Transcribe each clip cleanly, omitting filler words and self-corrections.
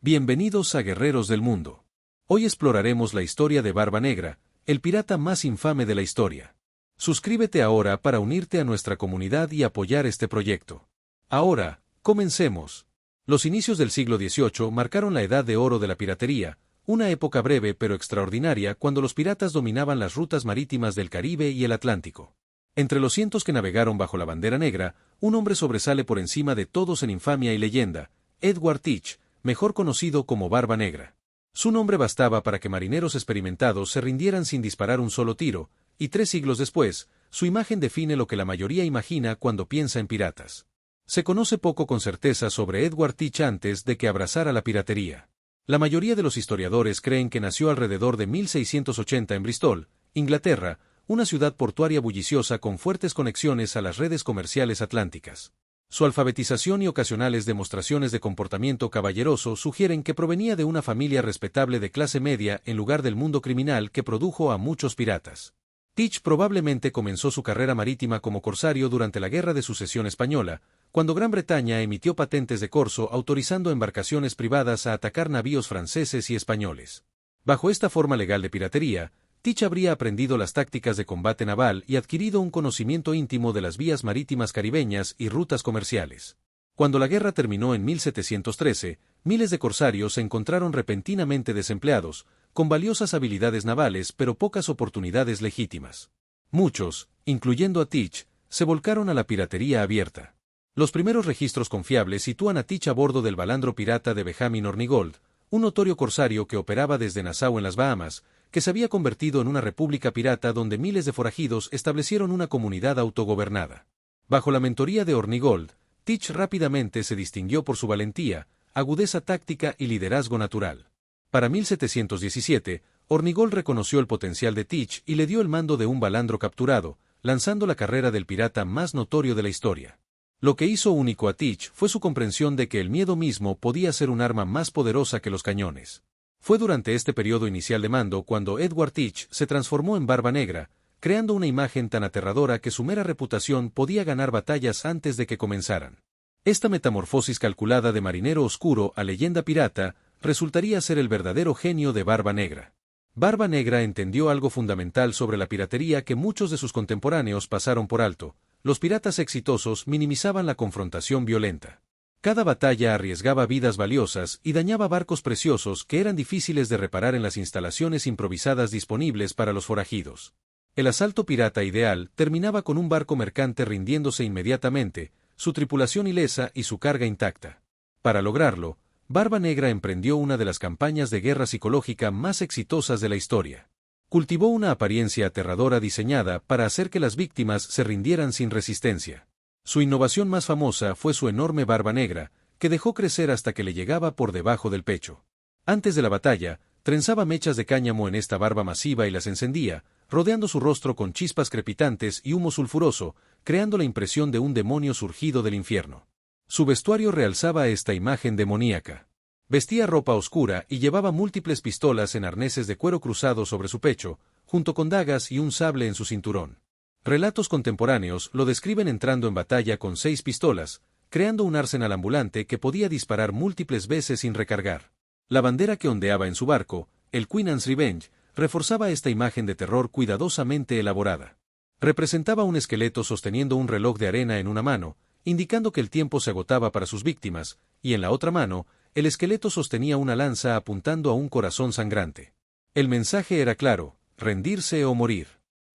Bienvenidos a Guerreros del Mundo. Hoy exploraremos la historia de Barba Negra, el pirata más infame de la historia. Suscríbete ahora para unirte a nuestra comunidad y apoyar este proyecto. Ahora, comencemos. Los inicios del siglo XVIII marcaron la edad de oro de la piratería, una época breve pero extraordinaria cuando los piratas dominaban las rutas marítimas del Caribe y el Atlántico. Entre los cientos que navegaron bajo la bandera negra, un hombre sobresale por encima de todos en infamia y leyenda: Edward Teach, mejor conocido como Barba Negra. Su nombre bastaba para que marineros experimentados se rindieran sin disparar un solo tiro, y 3 siglos después, su imagen define lo que la mayoría imagina cuando piensa en piratas. Se conoce poco con certeza sobre Edward Teach antes de que abrazara la piratería. La mayoría de los historiadores creen que nació alrededor de 1680 en Bristol, Inglaterra, una ciudad portuaria bulliciosa con fuertes conexiones a las redes comerciales atlánticas. Su alfabetización y ocasionales demostraciones de comportamiento caballeroso sugieren que provenía de una familia respetable de clase media en lugar del mundo criminal que produjo a muchos piratas. Teach probablemente comenzó su carrera marítima como corsario durante la Guerra de Sucesión Española, cuando Gran Bretaña emitió patentes de corso autorizando embarcaciones privadas a atacar navíos franceses y españoles. Bajo esta forma legal de piratería, Teach habría aprendido las tácticas de combate naval y adquirido un conocimiento íntimo de las vías marítimas caribeñas y rutas comerciales. Cuando la guerra terminó en 1713, miles de corsarios se encontraron repentinamente desempleados, con valiosas habilidades navales pero pocas oportunidades legítimas. Muchos, incluyendo a Teach, se volcaron a la piratería abierta. Los primeros registros confiables sitúan a Teach a bordo del balandro pirata de Benjamin Hornigold, un notorio corsario que operaba desde Nassau en las Bahamas, que se había convertido en una república pirata donde miles de forajidos establecieron una comunidad autogobernada. Bajo la mentoría de Hornigold, Teach rápidamente se distinguió por su valentía, agudeza táctica y liderazgo natural. Para 1717, Hornigold reconoció el potencial de Teach y le dio el mando de un balandro capturado, lanzando la carrera del pirata más notorio de la historia. Lo que hizo único a Teach fue su comprensión de que el miedo mismo podía ser un arma más poderosa que los cañones. Fue durante este periodo inicial de mando cuando Edward Teach se transformó en Barba Negra, creando una imagen tan aterradora que su mera reputación podía ganar batallas antes de que comenzaran. Esta metamorfosis calculada de marinero oscuro a leyenda pirata resultaría ser el verdadero genio de Barba Negra. Barba Negra entendió algo fundamental sobre la piratería que muchos de sus contemporáneos pasaron por alto: los piratas exitosos minimizaban la confrontación violenta. Cada batalla arriesgaba vidas valiosas y dañaba barcos preciosos que eran difíciles de reparar en las instalaciones improvisadas disponibles para los forajidos. El asalto pirata ideal terminaba con un barco mercante rindiéndose inmediatamente, su tripulación ilesa y su carga intacta. Para lograrlo, Barba Negra emprendió una de las campañas de guerra psicológica más exitosas de la historia. Cultivó una apariencia aterradora diseñada para hacer que las víctimas se rindieran sin resistencia. Su innovación más famosa fue su enorme barba negra, que dejó crecer hasta que le llegaba por debajo del pecho. Antes de la batalla, trenzaba mechas de cáñamo en esta barba masiva y las encendía, rodeando su rostro con chispas crepitantes y humo sulfuroso, creando la impresión de un demonio surgido del infierno. Su vestuario realzaba esta imagen demoníaca. Vestía ropa oscura y llevaba múltiples pistolas en arneses de cuero cruzado sobre su pecho, junto con dagas y un sable en su cinturón. Relatos contemporáneos lo describen entrando en batalla con 6 pistolas, creando un arsenal ambulante que podía disparar múltiples veces sin recargar. La bandera que ondeaba en su barco, el Queen Anne's Revenge, reforzaba esta imagen de terror cuidadosamente elaborada. Representaba un esqueleto sosteniendo un reloj de arena en una mano, indicando que el tiempo se agotaba para sus víctimas, y en la otra mano, el esqueleto sostenía una lanza apuntando a un corazón sangrante. El mensaje era claro: rendirse o morir.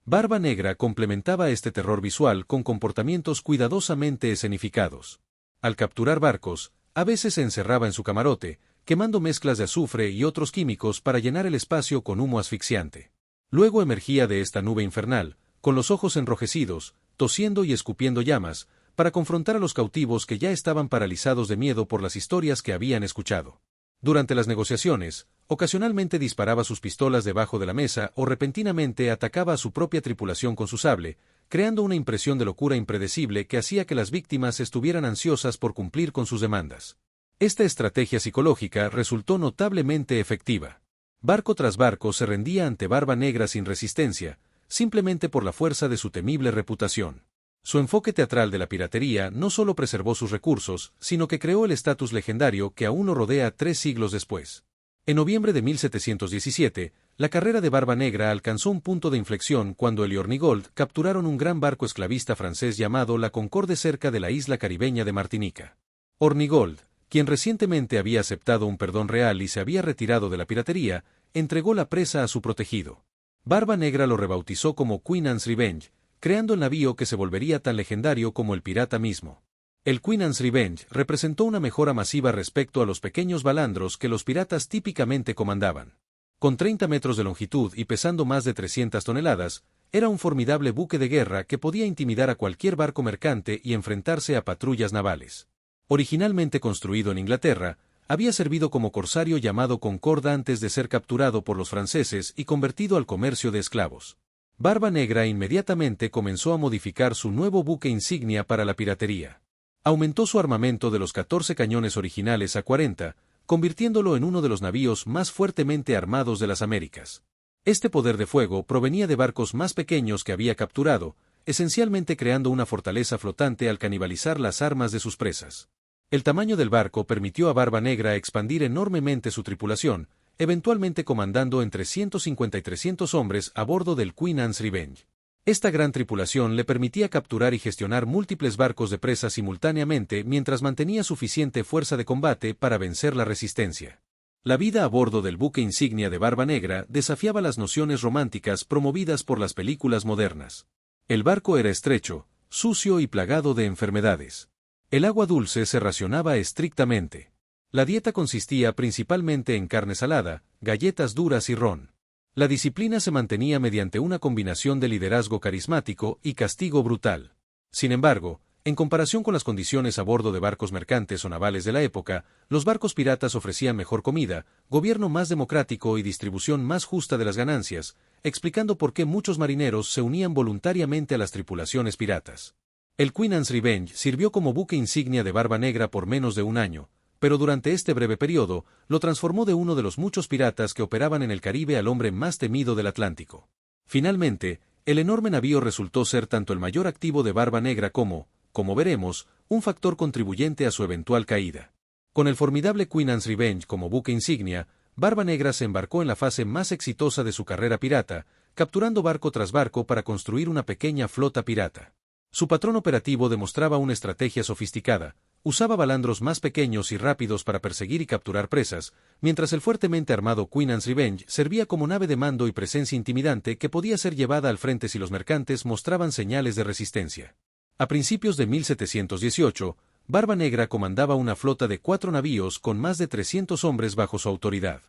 Barba Negra complementaba este terror visual con comportamientos cuidadosamente escenificados. Al capturar barcos, a veces se encerraba en su camarote, quemando mezclas de azufre y otros químicos para llenar el espacio con humo asfixiante. Luego emergía de esta nube infernal, con los ojos enrojecidos, tosiendo y escupiendo llamas, para confrontar a los cautivos que ya estaban paralizados de miedo por las historias que habían escuchado. Durante las negociaciones, ocasionalmente disparaba sus pistolas debajo de la mesa o repentinamente atacaba a su propia tripulación con su sable, creando una impresión de locura impredecible que hacía que las víctimas estuvieran ansiosas por cumplir con sus demandas. Esta estrategia psicológica resultó notablemente efectiva. Barco tras barco se rendía ante Barba Negra sin resistencia, simplemente por la fuerza de su temible reputación. Su enfoque teatral de la piratería no solo preservó sus recursos, sino que creó el estatus legendario que aún lo rodea 3 siglos después. En noviembre de 1717, la carrera de Barba Negra alcanzó un punto de inflexión cuando él y Hornigold capturaron un gran barco esclavista francés llamado la Concorde cerca de la isla caribeña de Martinica. Hornigold, quien recientemente había aceptado un perdón real y se había retirado de la piratería, entregó la presa a su protegido. Barba Negra lo rebautizó como Queen Anne's Revenge, creando el navío que se volvería tan legendario como el pirata mismo. El Queen Anne's Revenge representó una mejora masiva respecto a los pequeños balandros que los piratas típicamente comandaban. Con 30 metros de longitud y pesando más de 300 toneladas, era un formidable buque de guerra que podía intimidar a cualquier barco mercante y enfrentarse a patrullas navales. Originalmente construido en Inglaterra, había servido como corsario llamado Concorde antes de ser capturado por los franceses y convertido al comercio de esclavos. Barba Negra inmediatamente comenzó a modificar su nuevo buque insignia para la piratería. Aumentó su armamento de los 14 cañones originales a 40, convirtiéndolo en uno de los navíos más fuertemente armados de las Américas. Este poder de fuego provenía de barcos más pequeños que había capturado, esencialmente creando una fortaleza flotante al canibalizar las armas de sus presas. El tamaño del barco permitió a Barba Negra expandir enormemente su tripulación, eventualmente comandando entre 150 y 300 hombres a bordo del Queen Anne's Revenge. Esta gran tripulación le permitía capturar y gestionar múltiples barcos de presa simultáneamente mientras mantenía suficiente fuerza de combate para vencer la resistencia. La vida a bordo del buque insignia de Barba Negra desafiaba las nociones románticas promovidas por las películas modernas. El barco era estrecho, sucio y plagado de enfermedades. El agua dulce se racionaba estrictamente. La dieta consistía principalmente en carne salada, galletas duras y ron. La disciplina se mantenía mediante una combinación de liderazgo carismático y castigo brutal. Sin embargo, en comparación con las condiciones a bordo de barcos mercantes o navales de la época, los barcos piratas ofrecían mejor comida, gobierno más democrático y distribución más justa de las ganancias, explicando por qué muchos marineros se unían voluntariamente a las tripulaciones piratas. El Queen Anne's Revenge sirvió como buque insignia de Barba Negra por menos de un año, pero durante este breve periodo, lo transformó de uno de los muchos piratas que operaban en el Caribe al hombre más temido del Atlántico. Finalmente, el enorme navío resultó ser tanto el mayor activo de Barba Negra como veremos, un factor contribuyente a su eventual caída. Con el formidable Queen Anne's Revenge como buque insignia, Barba Negra se embarcó en la fase más exitosa de su carrera pirata, capturando barco tras barco para construir una pequeña flota pirata. Su patrón operativo demostraba una estrategia sofisticada. Usaba balandros más pequeños y rápidos para perseguir y capturar presas, mientras el fuertemente armado Queen Anne's Revenge servía como nave de mando y presencia intimidante que podía ser llevada al frente si los mercantes mostraban señales de resistencia. A principios de 1718, Barba Negra comandaba una flota de 4 navíos con más de 300 hombres bajo su autoridad.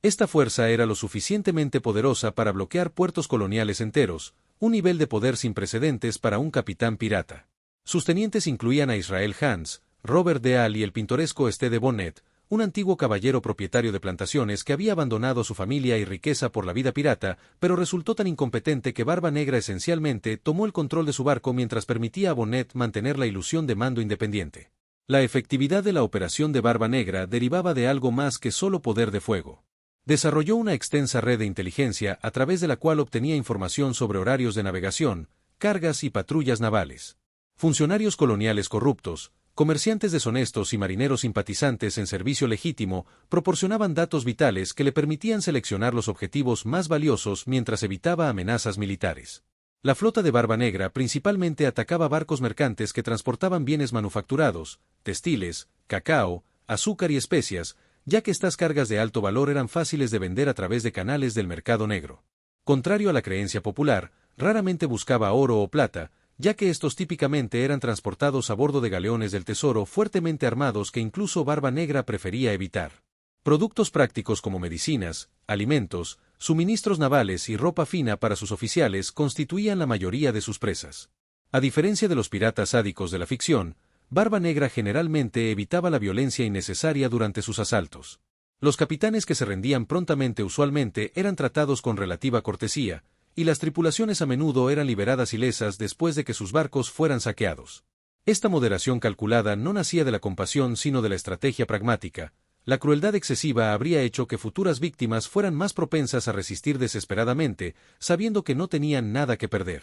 Esta fuerza era lo suficientemente poderosa para bloquear puertos coloniales enteros, un nivel de poder sin precedentes para un capitán pirata. Sus tenientes incluían a Israel Hands, Robert de Al y el pintoresco Este de Bonnet, un antiguo caballero propietario de plantaciones que había abandonado su familia y riqueza por la vida pirata, pero resultó tan incompetente que Barba Negra esencialmente tomó el control de su barco mientras permitía a Bonnet mantener la ilusión de mando independiente. La efectividad de la operación de Barba Negra derivaba de algo más que solo poder de fuego. Desarrolló una extensa red de inteligencia a través de la cual obtenía información sobre horarios de navegación, cargas y patrullas navales. Funcionarios coloniales corruptos, comerciantes deshonestos y marineros simpatizantes en servicio legítimo proporcionaban datos vitales que le permitían seleccionar los objetivos más valiosos mientras evitaba amenazas militares. La flota de Barba Negra principalmente atacaba barcos mercantes que transportaban bienes manufacturados, textiles, cacao, azúcar y especias, ya que estas cargas de alto valor eran fáciles de vender a través de canales del mercado negro. Contrario a la creencia popular, raramente buscaba oro o plata, ya que estos típicamente eran transportados a bordo de galeones del tesoro fuertemente armados que incluso Barba Negra prefería evitar. Productos prácticos como medicinas, alimentos, suministros navales y ropa fina para sus oficiales constituían la mayoría de sus presas. A diferencia de los piratas sádicos de la ficción, Barba Negra generalmente evitaba la violencia innecesaria durante sus asaltos. Los capitanes que se rendían prontamente usualmente eran tratados con relativa cortesía, y las tripulaciones a menudo eran liberadas ilesas después de que sus barcos fueran saqueados. Esta moderación calculada no nacía de la compasión sino de la estrategia pragmática. La crueldad excesiva habría hecho que futuras víctimas fueran más propensas a resistir desesperadamente, sabiendo que no tenían nada que perder.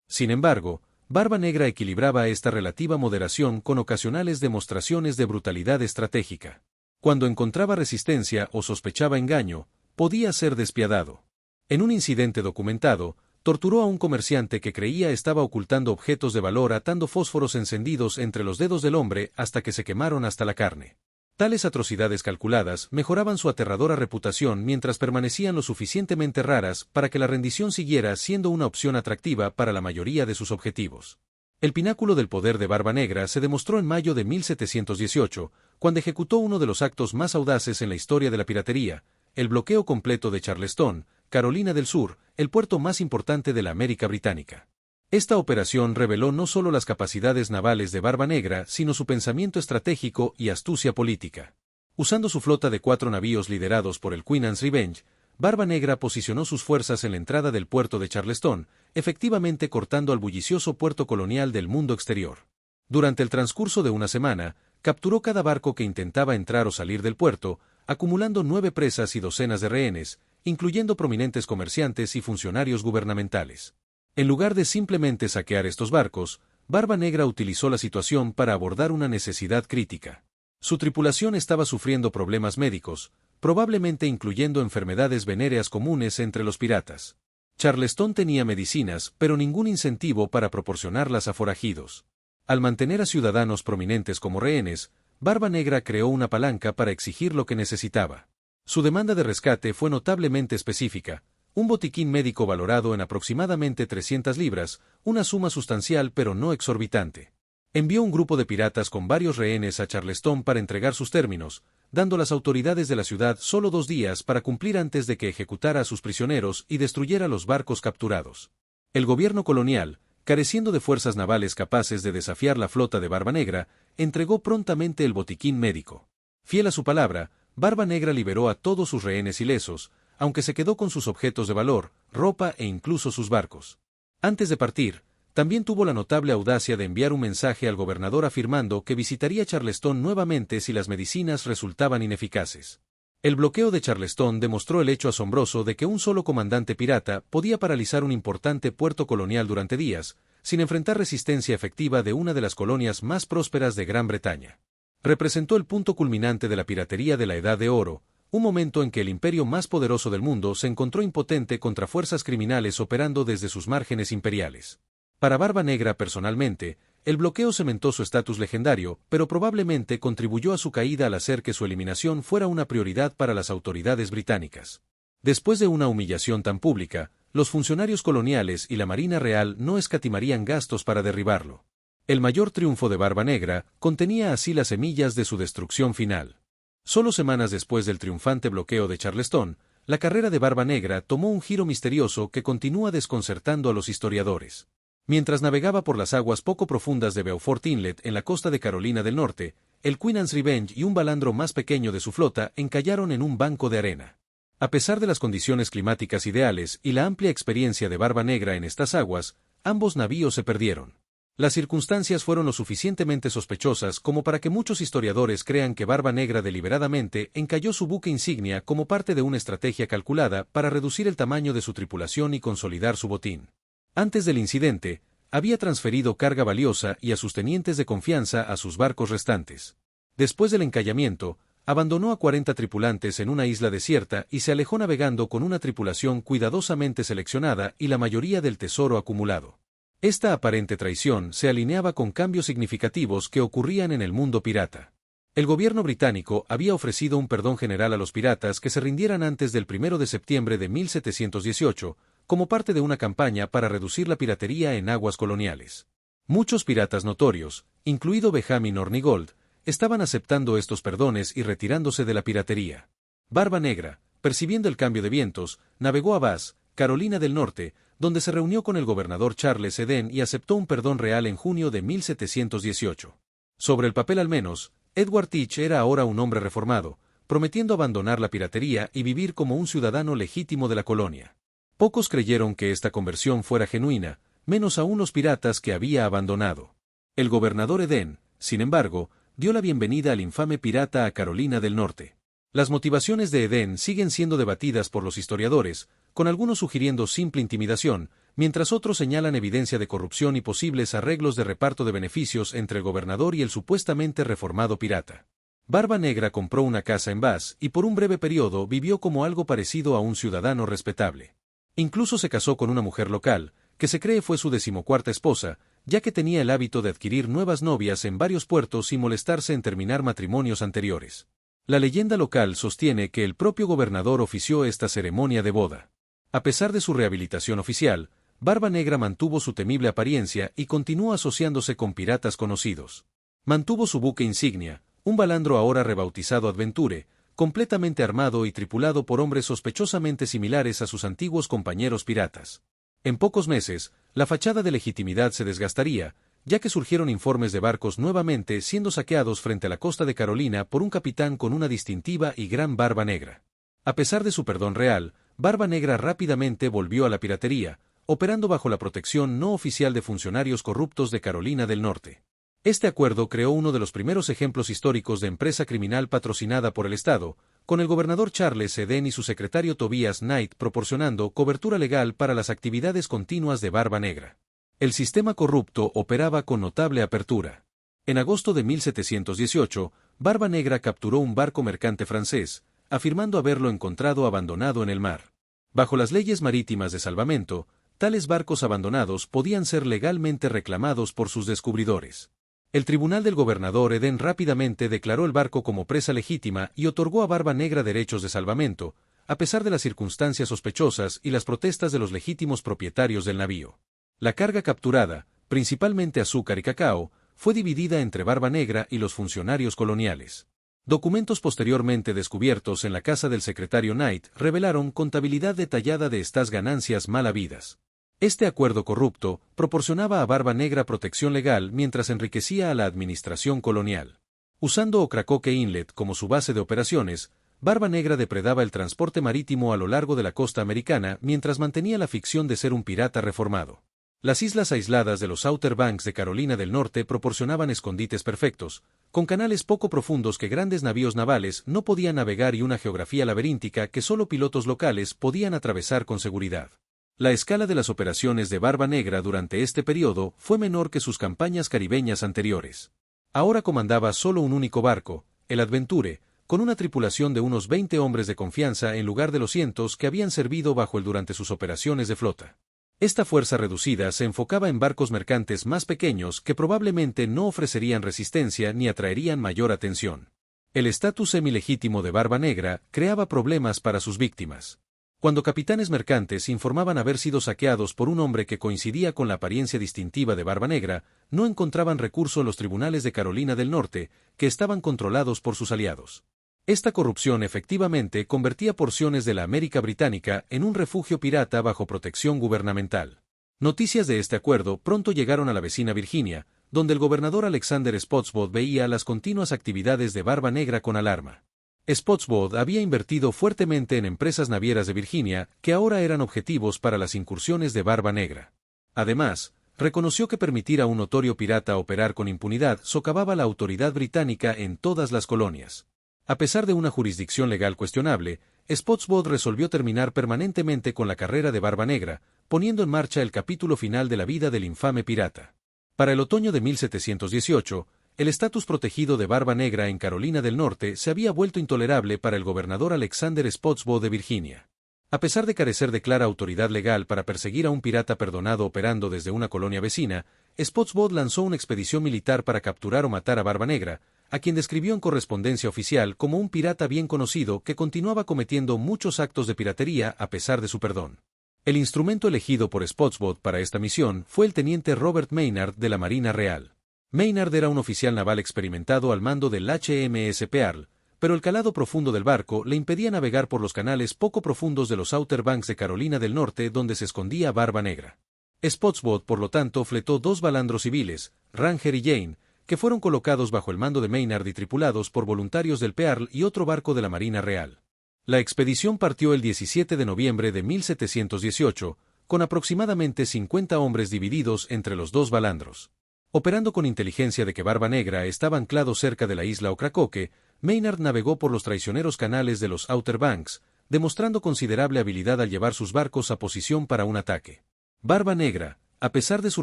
Sin embargo, Barba Negra equilibraba esta relativa moderación con ocasionales demostraciones de brutalidad estratégica. Cuando encontraba resistencia o sospechaba engaño, podía ser despiadado. En un incidente documentado, torturó a un comerciante que creía estaba ocultando objetos de valor atando fósforos encendidos entre los dedos del hombre hasta que se quemaron hasta la carne. Tales atrocidades calculadas mejoraban su aterradora reputación mientras permanecían lo suficientemente raras para que la rendición siguiera siendo una opción atractiva para la mayoría de sus objetivos. El pináculo del poder de Barba Negra se demostró en mayo de 1718, cuando ejecutó uno de los actos más audaces en la historia de la piratería, el bloqueo completo de Charleston, Carolina del Sur, el puerto más importante de la América Británica. Esta operación reveló no solo las capacidades navales de Barba Negra, sino su pensamiento estratégico y astucia política. Usando su flota de 4 navíos liderados por el Queen Anne's Revenge, Barba Negra posicionó sus fuerzas en la entrada del puerto de Charleston, efectivamente cortando al bullicioso puerto colonial del mundo exterior. Durante el transcurso de una semana, capturó cada barco que intentaba entrar o salir del puerto, acumulando 9 presas y docenas de rehenes, incluyendo prominentes comerciantes y funcionarios gubernamentales. En lugar de simplemente saquear estos barcos, Barba Negra utilizó la situación para abordar una necesidad crítica. Su tripulación estaba sufriendo problemas médicos, probablemente incluyendo enfermedades venéreas comunes entre los piratas. Charleston tenía medicinas, pero ningún incentivo para proporcionarlas a forajidos. Al mantener a ciudadanos prominentes como rehenes, Barba Negra creó una palanca para exigir lo que necesitaba. Su demanda de rescate fue notablemente específica, un botiquín médico valorado en aproximadamente 300 libras, una suma sustancial pero no exorbitante. Envió un grupo de piratas con varios rehenes a Charleston para entregar sus términos, dando a las autoridades de la ciudad solo 2 días para cumplir antes de que ejecutara a sus prisioneros y destruyera los barcos capturados. El gobierno colonial, careciendo de fuerzas navales capaces de desafiar la flota de Barba Negra, entregó prontamente el botiquín médico. Fiel a su palabra, Barba Negra liberó a todos sus rehenes ilesos, aunque se quedó con sus objetos de valor, ropa e incluso sus barcos. Antes de partir, también tuvo la notable audacia de enviar un mensaje al gobernador afirmando que visitaría Charleston nuevamente si las medicinas resultaban ineficaces. El bloqueo de Charleston demostró el hecho asombroso de que un solo comandante pirata podía paralizar un importante puerto colonial durante días, sin enfrentar resistencia efectiva de una de las colonias más prósperas de Gran Bretaña. Representó el punto culminante de la piratería de la Edad de Oro, un momento en que el imperio más poderoso del mundo se encontró impotente contra fuerzas criminales operando desde sus márgenes imperiales. Para Barba Negra personalmente, el bloqueo cementó su estatus legendario, pero probablemente contribuyó a su caída al hacer que su eliminación fuera una prioridad para las autoridades británicas. Después de una humillación tan pública, los funcionarios coloniales y la Marina Real no escatimarían gastos para derribarlo. El mayor triunfo de Barba Negra contenía así las semillas de su destrucción final. Solo semanas después del triunfante bloqueo de Charleston, la carrera de Barba Negra tomó un giro misterioso que continúa desconcertando a los historiadores. Mientras navegaba por las aguas poco profundas de Beaufort Inlet en la costa de Carolina del Norte, el Queen Anne's Revenge y un balandro más pequeño de su flota encallaron en un banco de arena. A pesar de las condiciones climáticas ideales y la amplia experiencia de Barba Negra en estas aguas, ambos navíos se perdieron. Las circunstancias fueron lo suficientemente sospechosas como para que muchos historiadores crean que Barba Negra deliberadamente encalló su buque insignia como parte de una estrategia calculada para reducir el tamaño de su tripulación y consolidar su botín. Antes del incidente, había transferido carga valiosa y a sus tenientes de confianza a sus barcos restantes. Después del encallamiento, abandonó a 40 tripulantes en una isla desierta y se alejó navegando con una tripulación cuidadosamente seleccionada y la mayoría del tesoro acumulado. Esta aparente traición se alineaba con cambios significativos que ocurrían en el mundo pirata. El gobierno británico había ofrecido un perdón general a los piratas que se rindieran antes del 1 de septiembre de 1718, como parte de una campaña para reducir la piratería en aguas coloniales. Muchos piratas notorios, incluido Benjamin Hornigold, estaban aceptando estos perdones y retirándose de la piratería. Barba Negra, percibiendo el cambio de vientos, navegó a Bass, Carolina del Norte, donde se reunió con el gobernador Charles Eden y aceptó un perdón real en junio de 1718. Sobre el papel al menos, Edward Teach era ahora un hombre reformado, prometiendo abandonar la piratería y vivir como un ciudadano legítimo de la colonia. Pocos creyeron que esta conversión fuera genuina, menos aún los piratas que había abandonado. El gobernador Eden, sin embargo, dio la bienvenida al infame pirata a Carolina del Norte. Las motivaciones de Eden siguen siendo debatidas por los historiadores, con algunos sugiriendo simple intimidación, mientras otros señalan evidencia de corrupción y posibles arreglos de reparto de beneficios entre el gobernador y el supuestamente reformado pirata. Barba Negra compró una casa en Bass y por un breve periodo vivió como algo parecido a un ciudadano respetable. Incluso se casó con una mujer local, que se cree fue su 14ª esposa, ya que tenía el hábito de adquirir nuevas novias en varios puertos sin molestarse en terminar matrimonios anteriores. La leyenda local sostiene que el propio gobernador ofició esta ceremonia de boda. A pesar de su rehabilitación oficial, Barba Negra mantuvo su temible apariencia y continuó asociándose con piratas conocidos. Mantuvo su buque insignia, un balandro ahora rebautizado Adventure, completamente armado y tripulado por hombres sospechosamente similares a sus antiguos compañeros piratas. En pocos meses, la fachada de legitimidad se desgastaría, ya que surgieron informes de barcos nuevamente siendo saqueados frente a la costa de Carolina por un capitán con una distintiva y gran barba negra. A pesar de su perdón real, Barba Negra rápidamente volvió a la piratería, operando bajo la protección no oficial de funcionarios corruptos de Carolina del Norte. Este acuerdo creó uno de los primeros ejemplos históricos de empresa criminal patrocinada por el Estado, con el gobernador Charles Eden y su secretario Tobias Knight proporcionando cobertura legal para las actividades continuas de Barba Negra. El sistema corrupto operaba con notable apertura. En agosto de 1718, Barba Negra capturó un barco mercante francés, afirmando haberlo encontrado abandonado en el mar. Bajo las leyes marítimas de salvamento, tales barcos abandonados podían ser legalmente reclamados por sus descubridores. El tribunal del gobernador Eden rápidamente declaró el barco como presa legítima y otorgó a Barba Negra derechos de salvamento, a pesar de las circunstancias sospechosas y las protestas de los legítimos propietarios del navío. La carga capturada, principalmente azúcar y cacao, fue dividida entre Barba Negra y los funcionarios coloniales. Documentos posteriormente descubiertos en la casa del secretario Knight revelaron contabilidad detallada de estas ganancias mal habidas. Este acuerdo corrupto proporcionaba a Barba Negra protección legal mientras enriquecía a la administración colonial. Usando Ocracoke Inlet como su base de operaciones, Barba Negra depredaba el transporte marítimo a lo largo de la costa americana mientras mantenía la ficción de ser un pirata reformado. Las islas aisladas de los Outer Banks de Carolina del Norte proporcionaban escondites perfectos, con canales poco profundos que grandes navíos navales no podían navegar y una geografía laberíntica que solo pilotos locales podían atravesar con seguridad. La escala de las operaciones de Barba Negra durante este periodo fue menor que sus campañas caribeñas anteriores. Ahora comandaba solo un único barco, el Adventure, con una tripulación de unos 20 hombres de confianza en lugar de los cientos que habían servido bajo él durante sus operaciones de flota. Esta fuerza reducida se enfocaba en barcos mercantes más pequeños que probablemente no ofrecerían resistencia ni atraerían mayor atención. El estatus semilegítimo de Barba Negra creaba problemas para sus víctimas. Cuando capitanes mercantes informaban haber sido saqueados por un hombre que coincidía con la apariencia distintiva de Barba Negra, no encontraban recurso en los tribunales de Carolina del Norte, que estaban controlados por sus aliados. Esta corrupción efectivamente convertía porciones de la América británica en un refugio pirata bajo protección gubernamental. Noticias de este acuerdo pronto llegaron a la vecina Virginia, donde el gobernador Alexander Spotswood veía las continuas actividades de Barba Negra con alarma. Spotswood había invertido fuertemente en empresas navieras de Virginia que ahora eran objetivos para las incursiones de Barba Negra. Además, reconoció que permitir a un notorio pirata operar con impunidad socavaba la autoridad británica en todas las colonias. A pesar de una jurisdicción legal cuestionable, Spotswood resolvió terminar permanentemente con la carrera de Barba Negra, poniendo en marcha el capítulo final de la vida del infame pirata. Para el otoño de 1718, el estatus protegido de Barba Negra en Carolina del Norte se había vuelto intolerable para el gobernador Alexander Spotswood de Virginia. A pesar de carecer de clara autoridad legal para perseguir a un pirata perdonado operando desde una colonia vecina, Spotswood lanzó una expedición militar para capturar o matar a Barba Negra, a quien describió en correspondencia oficial como un pirata bien conocido que continuaba cometiendo muchos actos de piratería a pesar de su perdón. El instrumento elegido por Spotswood para esta misión fue el teniente Robert Maynard de la Marina Real. Maynard era un oficial naval experimentado al mando del HMS Pearl, pero el calado profundo del barco le impedía navegar por los canales poco profundos de los Outer Banks de Carolina del Norte donde se escondía Barba Negra. Spotswood, por lo tanto, fletó 2 balandros civiles, Ranger y Jane, que fueron colocados bajo el mando de Maynard y tripulados por voluntarios del Pearl y otro barco de la Marina Real. La expedición partió el 17 de noviembre de 1718, con aproximadamente 50 hombres divididos entre los 2 balandros. Operando con inteligencia de que Barba Negra estaba anclado cerca de la isla Ocracoke, Maynard navegó por los traicioneros canales de los Outer Banks, demostrando considerable habilidad al llevar sus barcos a posición para un ataque. Barba Negra, a pesar de su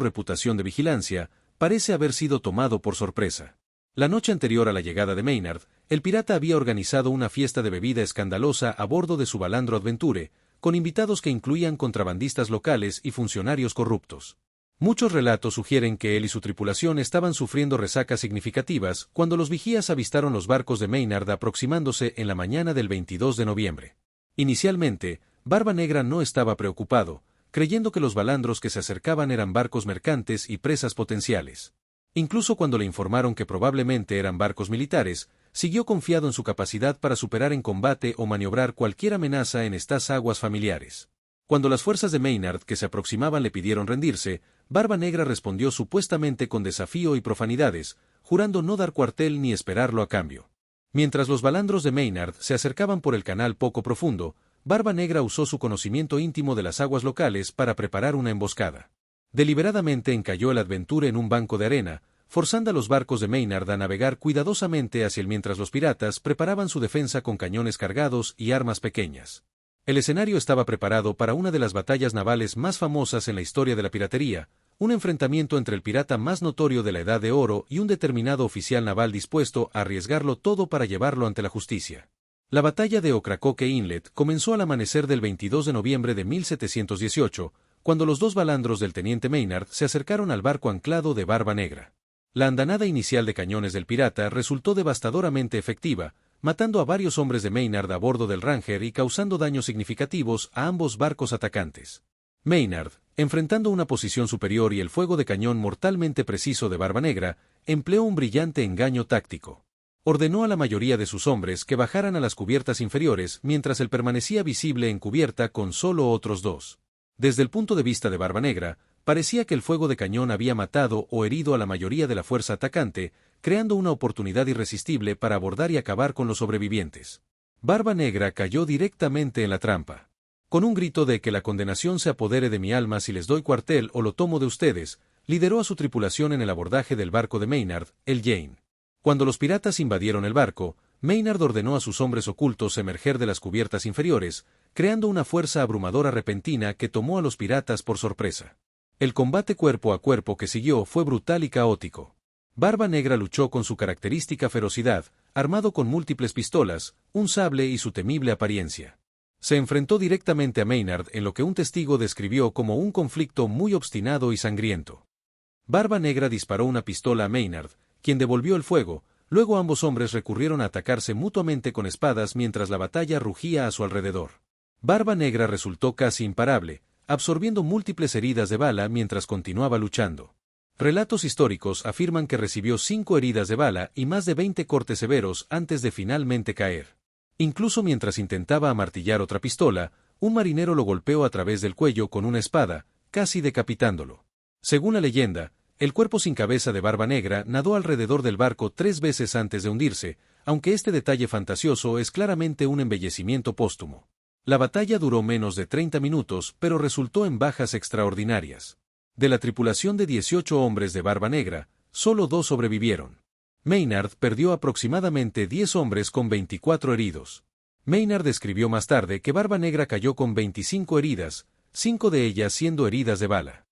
reputación de vigilancia, parece haber sido tomado por sorpresa. La noche anterior a la llegada de Maynard, el pirata había organizado una fiesta de bebida escandalosa a bordo de su balandro Adventure, con invitados que incluían contrabandistas locales y funcionarios corruptos. Muchos relatos sugieren que él y su tripulación estaban sufriendo resacas significativas cuando los vigías avistaron los barcos de Maynard aproximándose en la mañana del 22 de noviembre. Inicialmente, Barba Negra no estaba preocupado, creyendo que los balandros que se acercaban eran barcos mercantes y presas potenciales. Incluso cuando le informaron que probablemente eran barcos militares, siguió confiado en su capacidad para superar en combate o maniobrar cualquier amenaza en estas aguas familiares. Cuando las fuerzas de Maynard que se aproximaban le pidieron rendirse, Barba Negra respondió supuestamente con desafío y profanidades, jurando no dar cuartel ni esperarlo a cambio. Mientras los balandros de Maynard se acercaban por el canal poco profundo, Barba Negra usó su conocimiento íntimo de las aguas locales para preparar una emboscada. Deliberadamente encalló el Adventure en un banco de arena, forzando a los barcos de Maynard a navegar cuidadosamente hacia él mientras los piratas preparaban su defensa con cañones cargados y armas pequeñas. El escenario estaba preparado para una de las batallas navales más famosas en la historia de la piratería, un enfrentamiento entre el pirata más notorio de la Edad de Oro y un determinado oficial naval dispuesto a arriesgarlo todo para llevarlo ante la justicia. La batalla de Ocracoke Inlet comenzó al amanecer del 22 de noviembre de 1718, cuando los dos balandros del teniente Maynard se acercaron al barco anclado de Barba Negra. La andanada inicial de cañones del pirata resultó devastadoramente efectiva, matando a varios hombres de Maynard a bordo del Ranger y causando daños significativos a ambos barcos atacantes. Maynard, enfrentando una posición superior y el fuego de cañón mortalmente preciso de Barba Negra, empleó un brillante engaño táctico. Ordenó a la mayoría de sus hombres que bajaran a las cubiertas inferiores mientras él permanecía visible en cubierta con solo otros dos. Desde el punto de vista de Barba Negra, parecía que el fuego de cañón había matado o herido a la mayoría de la fuerza atacante, creando una oportunidad irresistible para abordar y acabar con los sobrevivientes. Barba Negra cayó directamente en la trampa. Con un grito de que la condenación se apodere de mi alma si les doy cuartel o lo tomo de ustedes, lideró a su tripulación en el abordaje del barco de Maynard, el Jane. Cuando los piratas invadieron el barco, Maynard ordenó a sus hombres ocultos emerger de las cubiertas inferiores, creando una fuerza abrumadora repentina que tomó a los piratas por sorpresa. El combate cuerpo a cuerpo que siguió fue brutal y caótico. Barba Negra luchó con su característica ferocidad, armado con múltiples pistolas, un sable y su temible apariencia. Se enfrentó directamente a Maynard en lo que un testigo describió como un conflicto muy obstinado y sangriento. Barba Negra disparó una pistola a Maynard, quien devolvió el fuego. Luego ambos hombres recurrieron a atacarse mutuamente con espadas mientras la batalla rugía a su alrededor. Barba Negra resultó casi imparable, absorbiendo múltiples heridas de bala mientras continuaba luchando. Relatos históricos afirman que recibió 5 heridas de bala y más de 20 cortes severos antes de finalmente caer. Incluso mientras intentaba amartillar otra pistola, un marinero lo golpeó a través del cuello con una espada, casi decapitándolo. Según la leyenda, el cuerpo sin cabeza de Barba Negra nadó alrededor del barco 3 veces antes de hundirse, aunque este detalle fantasioso es claramente un embellecimiento póstumo. La batalla duró menos de 30 minutos, pero resultó en bajas extraordinarias. De la tripulación de 18 hombres de Barba Negra, solo 2 sobrevivieron. Maynard perdió aproximadamente 10 hombres con 24 heridos. Maynard describió más tarde que Barba Negra cayó con 25 heridas, 5 de ellas siendo heridas de bala.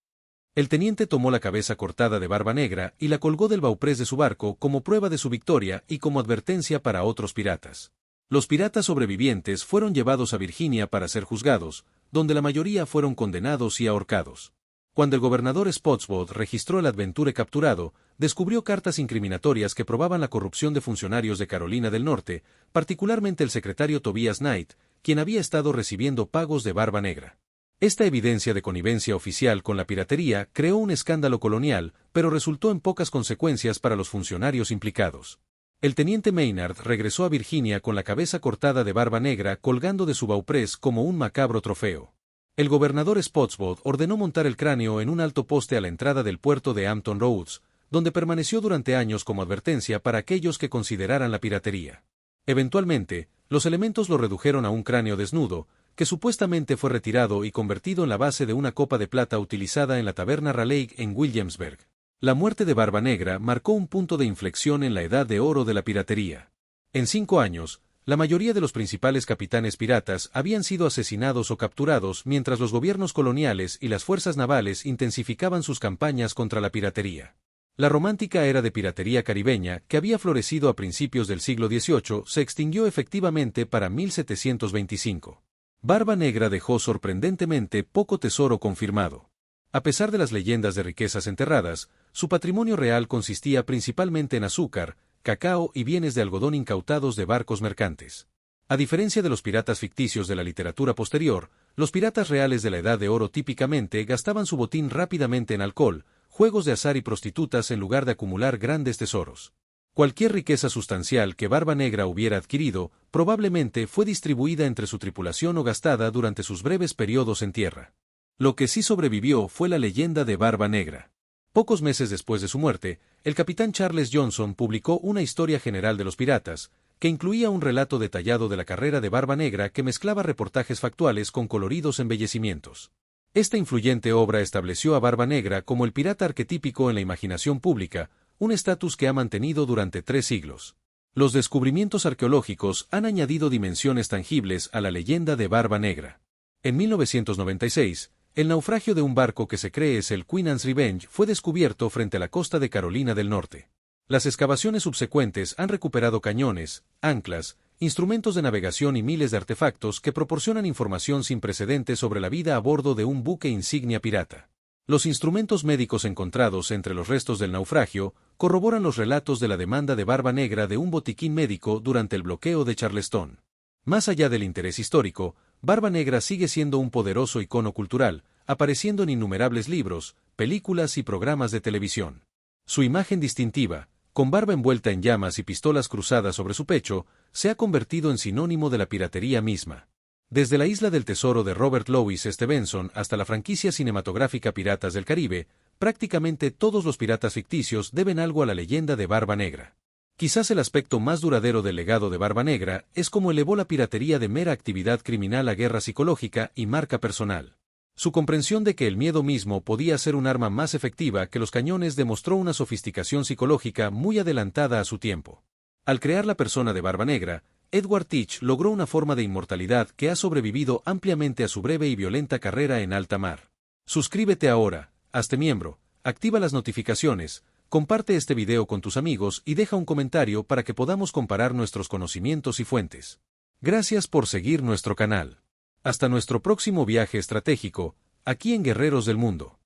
El teniente tomó la cabeza cortada de Barba Negra y la colgó del bauprés de su barco como prueba de su victoria y como advertencia para otros piratas. Los piratas sobrevivientes fueron llevados a Virginia para ser juzgados, donde la mayoría fueron condenados y ahorcados. Cuando el gobernador Spotswood registró el Adventure capturado, descubrió cartas incriminatorias que probaban la corrupción de funcionarios de Carolina del Norte, particularmente el secretario Tobias Knight, quien había estado recibiendo pagos de Barba Negra. Esta evidencia de connivencia oficial con la piratería creó un escándalo colonial, pero resultó en pocas consecuencias para los funcionarios implicados. El teniente Maynard regresó a Virginia con la cabeza cortada de Barba Negra colgando de su bauprés como un macabro trofeo. El gobernador Spotswood ordenó montar el cráneo en un alto poste a la entrada del puerto de Hampton Roads, donde permaneció durante años como advertencia para aquellos que consideraran la piratería. Eventualmente, los elementos lo redujeron a un cráneo desnudo, que supuestamente fue retirado y convertido en la base de una copa de plata utilizada en la taberna Raleigh en Williamsburg. La muerte de Barba Negra marcó un punto de inflexión en la edad de oro de la piratería. En 5 años, La mayoría de los principales capitanes piratas habían sido asesinados o capturados mientras los gobiernos coloniales y las fuerzas navales intensificaban sus campañas contra la piratería. La romántica era de piratería caribeña, que había florecido a principios del siglo XVIII, se extinguió efectivamente para 1725. Barba Negra dejó sorprendentemente poco tesoro confirmado. A pesar de las leyendas de riquezas enterradas, su patrimonio real consistía principalmente en azúcar, cacao y bienes de algodón incautados de barcos mercantes. A diferencia de los piratas ficticios de la literatura posterior, los piratas reales de la Edad de Oro típicamente gastaban su botín rápidamente en alcohol, juegos de azar y prostitutas en lugar de acumular grandes tesoros. Cualquier riqueza sustancial que Barba Negra hubiera adquirido, probablemente fue distribuida entre su tripulación o gastada durante sus breves periodos en tierra. Lo que sí sobrevivió fue la leyenda de Barba Negra. Pocos meses después de su muerte, el capitán Charles Johnson publicó una historia general de los piratas, que incluía un relato detallado de la carrera de Barba Negra que mezclaba reportajes factuales con coloridos embellecimientos. Esta influyente obra estableció a Barba Negra como el pirata arquetípico en la imaginación pública, un estatus que ha mantenido durante 3 siglos. Los descubrimientos arqueológicos han añadido dimensiones tangibles a la leyenda de Barba Negra. En 1996, el naufragio de un barco que se cree es el Queen Anne's Revenge fue descubierto frente a la costa de Carolina del Norte. Las excavaciones subsecuentes han recuperado cañones, anclas, instrumentos de navegación y miles de artefactos que proporcionan información sin precedentes sobre la vida a bordo de un buque insignia pirata. Los instrumentos médicos encontrados entre los restos del naufragio corroboran los relatos de la demanda de Barba Negra de un botiquín médico durante el bloqueo de Charleston. Más allá del interés histórico, Barba Negra sigue siendo un poderoso icono cultural, apareciendo en innumerables libros, películas y programas de televisión. Su imagen distintiva, con barba envuelta en llamas y pistolas cruzadas sobre su pecho, se ha convertido en sinónimo de la piratería misma. Desde la Isla del Tesoro de Robert Louis Stevenson hasta la franquicia cinematográfica Piratas del Caribe, prácticamente todos los piratas ficticios deben algo a la leyenda de Barba Negra. Quizás el aspecto más duradero del legado de Barba Negra es cómo elevó la piratería de mera actividad criminal a guerra psicológica y marca personal. Su comprensión de que el miedo mismo podía ser un arma más efectiva que los cañones demostró una sofisticación psicológica muy adelantada a su tiempo. Al crear la persona de Barba Negra, Edward Teach logró una forma de inmortalidad que ha sobrevivido ampliamente a su breve y violenta carrera en alta mar. Suscríbete ahora, hazte miembro, activa las notificaciones, comparte este video con tus amigos y deja un comentario para que podamos comparar nuestros conocimientos y fuentes. Gracias por seguir nuestro canal. Hasta nuestro próximo viaje estratégico, aquí en Guerreros del Mundo.